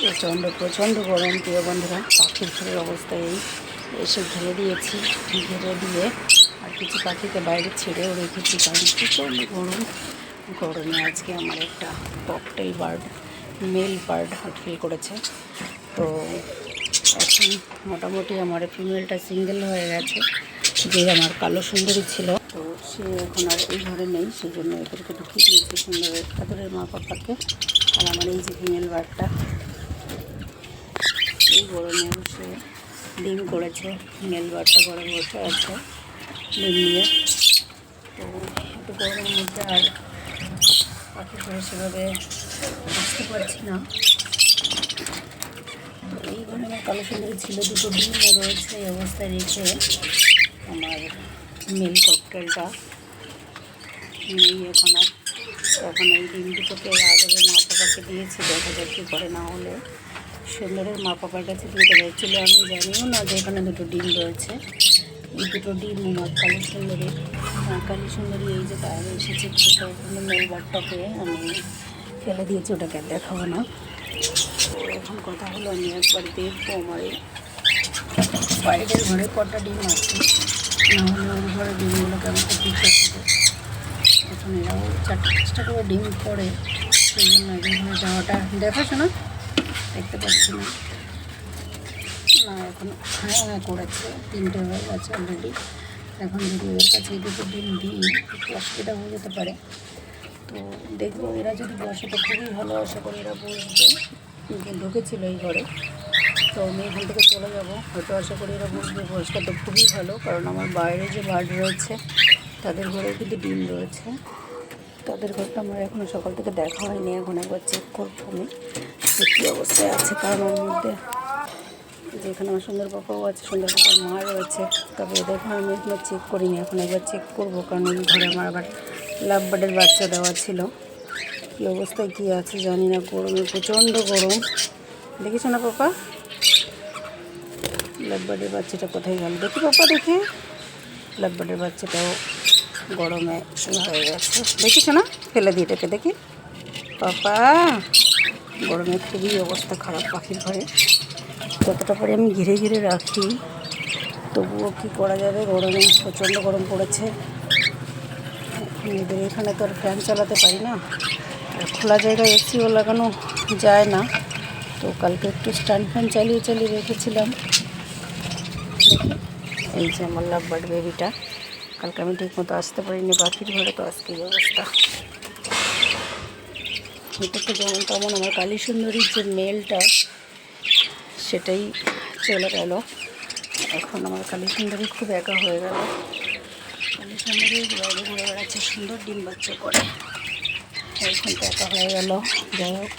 প্রচণ্ড প্রচণ্ড গরম প্রিয় বন্ধুরা। পাখির ঘরের অবস্থা এই, এসে ঘিরে দিয়েছি, ঘিরে দিয়ে আর কিছু পাখিকে বাইরে ছেড়েও রেখেছি, কারণ প্রচণ্ড গরম। গরমে আজকে আমার একটা cockatiel bird, male bird feel করেছে। তো এখন মোটামুটি আমার ফিমেলটা সিঙ্গেল হয়ে গেছে, যে আমার কালো সুন্দরী ছিল। তো সে এখন আর এই ঘরে নেই, সেই জন্য এদেরকে ঢুকিয়ে দিয়েছি সুন্দরের আদরের মা পাপাকে। আর আমার এই যে ফিমেল বার্ডটা এই গরমেও সে ডিম করেছে। মেল বার্ডটা ঘরে বসে আছে ডিম নিয়ে। তো একটু গরমের মধ্যে আর পাখি ঘরে সেভাবে বুঝতে পারছি না। তো এই ঘরে আমার কালো সুন্দরী ছিল, দুটো ডিমও রয়েছে। এই অবস্থায় রেখে আমার মেল ককটেলটা নেই এখন আর। এখন এই ডিম দুটোকে আদরের মা পাপাকে দিয়েছি, দেখা যাক কী করে। না হলে সুন্দরের মা পাপার কাছে দিয়ে দেবো। অ্যাকচুয়ালি আমি জানিও না যে এখানে দুটো ডিম রয়েছে। এই দুটো ডিম আমার কালী সুন্দরী এই যে বাইরে এসেছে, কোথাও কোনো মেল বার্ডটাকে আমি ফেলে দিয়েছি, ওটাকে দেখাবো না। তো এখন কথা হলো আমি একবার দেখবো আমার এই বাইরের ঘরে কটা ডিম আছে, নাহলে ওর ঘরে ডিমগুলোকে আমাকে দিতে হবে। এখন এরাও 4-5টা করে ডিম পড়ে, সেই জন্য এদের ঘরে যাওয়াটা দেখাশো না, দেখতে পাচ্ছি না। না এখন হ্যাঁ করেছে, 3টে হয়ে গেছে অলরেডি। এখন যদি ওর কাছে এই দুটো ডিম দিই একটু অসুবিধা হয়ে যেতে পারে। তো দেখবো, এরা যদি বসে তো খুবই ভালো, আশা করি এরা বসবে। ঢুকেছিল এই ঘরে, তো আমি এখান থেকে চলে যাব, হয়তো আশা করি এরা বসবে। বসটা তো খুবই ভালো, কারণ আমার বাইরে যে বার্ড রয়েছে তাদের ঘরেও কিন্তু ডিম রয়েছে। তাদের ঘরটা আমার এখনও সকাল থেকে দেখা হয়নি, এখন একবার চেক করবো আমি কী অবস্থায় আছে। কারণ ওর মধ্যে যেখানে আমার সুন্দর পাপাও আছে, সুন্দর পাপার মা রয়েছে, তবে এদের ঘর আমি এখনো চেক করিনি, এখন একবার চেক করবো। কারণ ওই ঘরে আমার আবার লাভ বার্ডের বাচ্চা দেওয়া ছিল, কী অবস্থায় কী আছে জানি না। গরমে প্রচণ্ড গরম, দেখেছো না পাপা? লাভ বার্ডের বাচ্চাটা কোথায় গেল দেখি পাপা, দেখে লাভ বার্ডের বাচ্চাটাও গরমে হয়ে গেছে, দেখেছো না? ফেলে দিয়ে এটাকে দেখি পাপা। গরমে খুবই অবস্থা খারাপ পাখির ঘরে। যতটা পারি আমি ঘিরে ঘিরে রাখি, তবুও কী করা যাবে, গরমে প্রচণ্ড গরম পড়েছে। এদের এখানে তো আর ফ্যান চালাতে পারি না, আর খোলা জায়গায় এসিও লাগানো যায় না। তো কালকে একটু স্ট্যান্ড ফ্যান চালিয়ে রেখেছিলাম। দেখি এই যে আমার লাভ বার্ড বেবিটা, কালকে আমি ঠিক মতো আসতে পারিনি পাখির ঘরে, তো আজকে এই অবস্থা। এটা তো যেমন তেমন আমার কালী সুন্দরীর যে মেলটা সেটাই চলে গেল। এখন আমার কালী সুন্দরী খুব একা হয়ে গেল। কালী সুন্দরী বাইরে ঘুরে বেড়াচ্ছে, সুন্দর ডিম বাচ্চা করে, এখন তো একা হয়ে গেল। যাই হোক,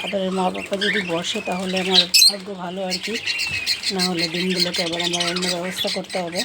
আদরের মা বাবা যদি বসে তাহলে আমার ভাগ্য ভালো আর কি, না হলে ডিমগুলোকে আবার আমার অন্য ব্যবস্থা করতে হবে।